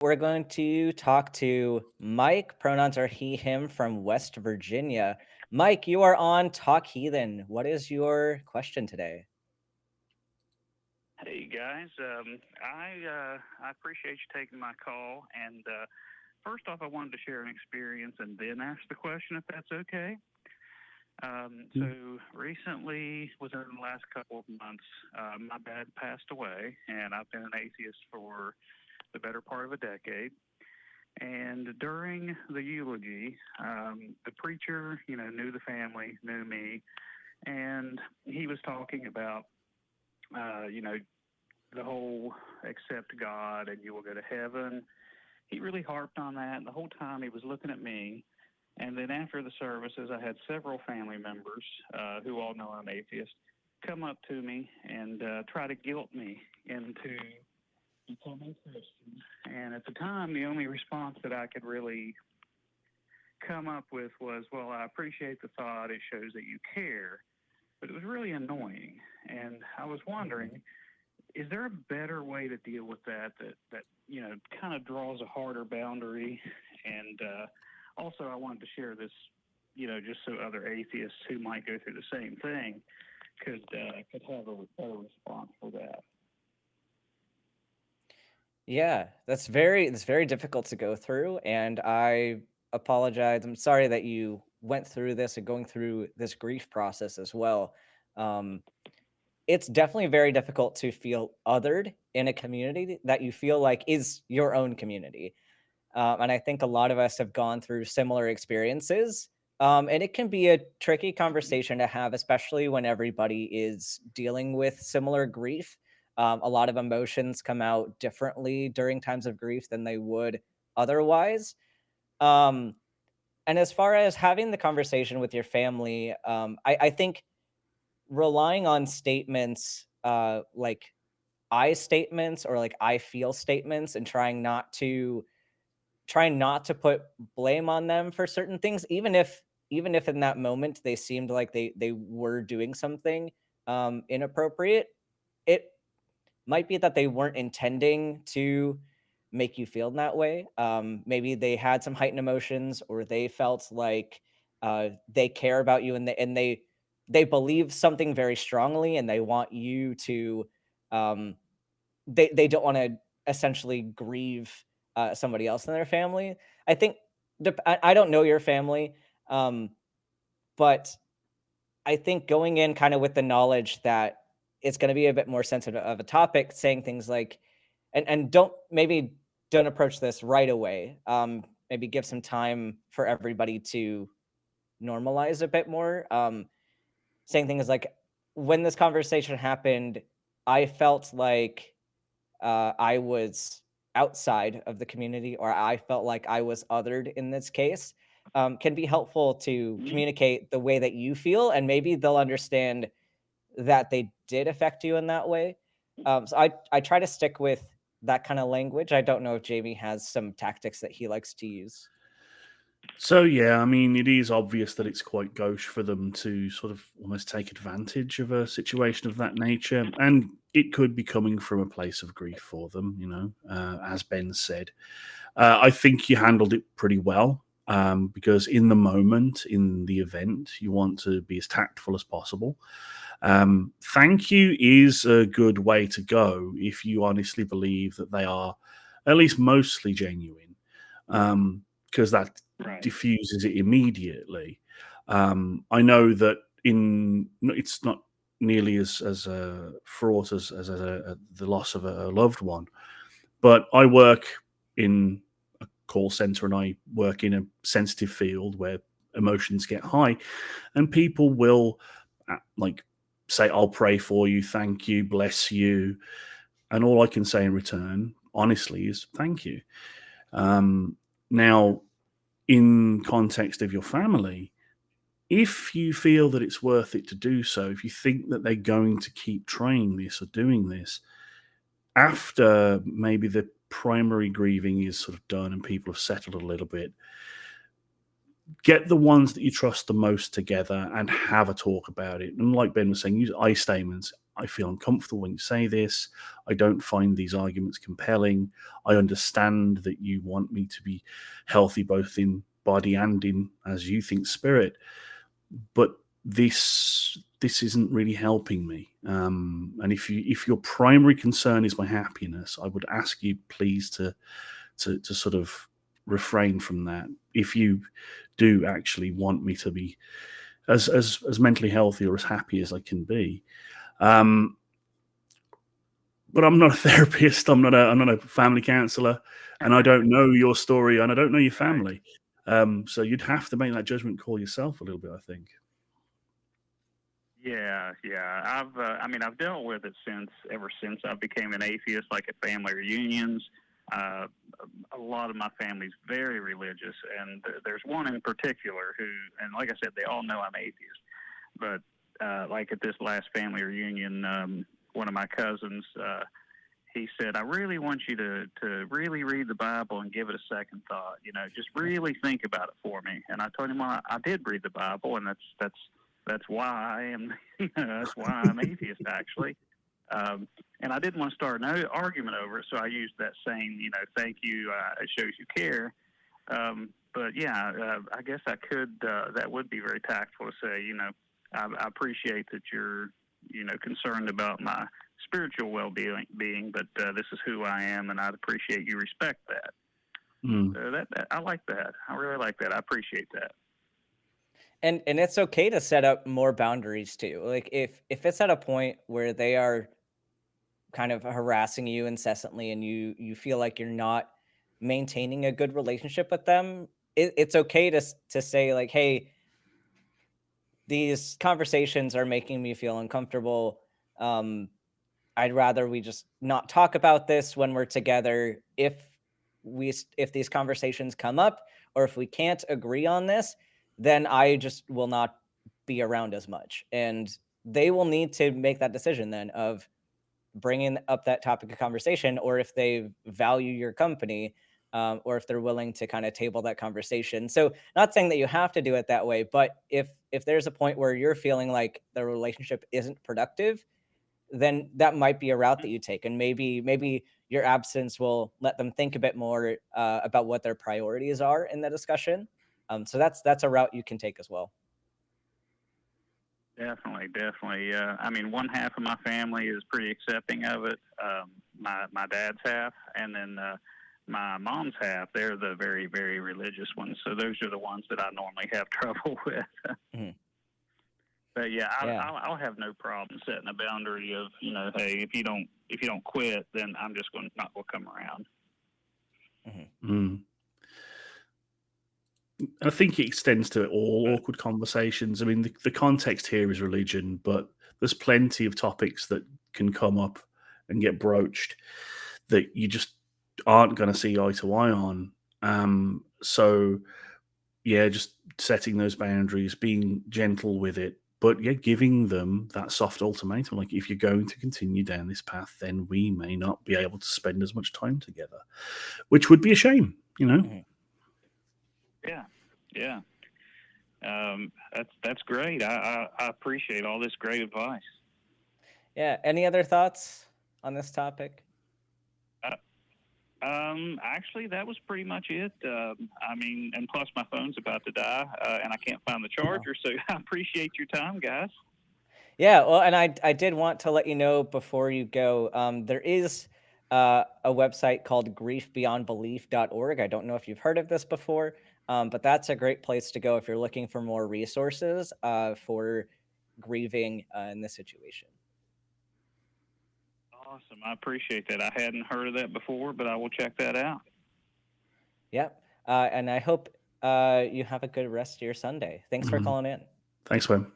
We're going to talk to Mike. Pronouns are he, him from West Virginia. Mike, you are on Talk Heathen. What is your question today? Hey guys, I appreciate you taking my call. And first off, I wanted to share an experience and then ask the question if that's okay. So recently, within the last couple of months, my dad passed away, and I've been an atheist for the better part of a decade. And during the eulogy, the preacher, knew the family, knew me, and he was talking about, you know, the whole accept God and you will go to heaven. He really harped on that, and the whole time he was looking at me. And then after the services, I had several family members who all know I'm atheist come up to me and try to guilt me into becoming Christian. And at the time, the only response that I could really come up with was, well, I appreciate the thought. It shows that you care. But it was really annoying. And I was wondering, is there a better way to deal with that kind of draws a harder boundary? And also, I wanted to share this, just so other atheists who might go through the same thing could have a better response for that. Yeah, that's very difficult to go through, and I apologize. I'm sorry that you went through this and going through this grief process as well. Um, it's definitely very difficult to feel othered in a community that you feel like is your own community. And I think a lot of us have gone through similar experiences. And it can be a tricky conversation to have, especially when everybody is dealing with similar grief. A lot of emotions come out differently during times of grief than they would otherwise. Um, and as far as having the conversation with your family, I think relying on statements like I statements or like I feel statements and trying not to put blame on them for certain things, even if in that moment they seemed like they were doing something inappropriate. It might be that they weren't intending to make you feel in that way. Maybe they had some heightened emotions, or they felt like they care about you, and they believe something very strongly, and they want you to um, they don't want to essentially grieve somebody else in their family. I think I don't know your family, um, but I think going in kind of with the knowledge that it's going to be a bit more sensitive of a topic, saying things like, and don't approach this right away. Maybe give some time for everybody to normalize a bit more. Saying things like, when this conversation happened, I felt like I was outside of the community, or I felt like I was othered in this case, can be helpful to Mm-hmm. communicate the way that you feel, and maybe they'll understand that they did affect you in that way. So I try to stick with that kind of language. I don't know if Jamie has some tactics that he likes to use. So yeah, I mean, it is obvious that it's quite gauche for them to sort of almost take advantage of a situation of that nature, and it could be coming from a place of grief for them. As Ben said, I think you handled it pretty well, because in the moment, in the event, you want to be as tactful as possible. Thank you is a good way to go if you honestly believe that they are at least mostly genuine, because that Right. diffuses it immediately. I know that it's not nearly as fraught as the loss of a loved one, but I work in a call center and I work in a sensitive field where emotions get high, and people will like say, "I'll pray for you, thank you, bless you," and all I can say in return, honestly, is thank you. Now, in context of your family, if you feel that it's worth it to do so, if you think that they're going to keep trying this or doing this, after maybe the primary grieving is sort of done and people have settled a little bit, get the ones that you trust the most together and have a talk about it. And like Ben was saying, use I statements. I feel uncomfortable when you say this. I don't find these arguments compelling. I understand that you want me to be healthy both in body and in, as you think, spirit, but this isn't really helping me. And if your primary concern is my happiness, I would ask you please to sort of refrain from that. If you do actually want me to be as mentally healthy or as happy as I can be. But I'm not a therapist. I'm not a family counselor, and I don't know your story, and I don't know your family. So you'd have to make that judgment call yourself a little bit, I think. Yeah. I've dealt with it ever since I became an atheist, like at family reunions. A lot of my family's very religious, and there's one in particular who, and like I said, they all know I'm atheist. But like at this last family reunion, one of my cousins, he said, "I really want you to really read the Bible and give it a second thought. Just really think about it for me." And I told him, "Well, I did read the Bible, and that's why I am that's why I'm atheist, actually." And I didn't want to start an argument over it, so I used that saying, "Thank you, it shows you care." But yeah, I guess I could. That would be very tactful to say, I appreciate that you're, concerned about my spiritual well-being, but this is who I am, and I'd appreciate you respect that. So that I like that. I really like that. I appreciate that. And it's okay to set up more boundaries too. Like if it's at a point where they are kind of harassing you incessantly and you feel like you're not maintaining a good relationship with them, it's okay to say like, hey, these conversations are making me feel uncomfortable. I'd rather we just not talk about this when we're together. If these conversations come up, or if we can't agree on this, then I just will not be around as much. And they will need to make that decision then of bringing up that topic of conversation, or if they value your company, or if they're willing to kind of table that conversation. So not saying that you have to do it that way, but if there's a point where you're feeling like the relationship isn't productive, then that might be a route that you take. And maybe your absence will let them think a bit more about what their priorities are in the discussion. So that's a route you can take as well. Definitely. One half of my family is pretty accepting of it. My dad's half, and then my mom's half, they're the very, very religious ones. So those are the ones that I normally have trouble with. Mm-hmm. But yeah, I'll have no problem setting a boundary of, hey, if you don't quit, then I'm just not going to come around. Mm-hmm. I think it extends to all awkward conversations. I mean, the context here is religion, but there's plenty of topics that can come up and get broached that you just aren't going to see eye to eye on. So, yeah, just setting those boundaries, being gentle with it, but yeah, giving them that soft ultimatum. Like, if you're going to continue down this path, then we may not be able to spend as much time together, which would be a shame, Mm-hmm. Yeah. That's great. I appreciate all this great advice. Yeah. Any other thoughts on this topic? Actually, that was pretty much it. And plus my phone's about to die, and I can't find the charger. So I appreciate your time, guys. Yeah, well, and I did want to let you know before you go, there is a website called griefbeyondbelief.org. I don't know if you've heard of this before, but that's a great place to go if you're looking for more resources for grieving in this situation. Awesome. I appreciate that. I hadn't heard of that before, but I will check that out. Yep. And I hope you have a good rest of your Sunday. Thanks for calling in. Thanks, Wim.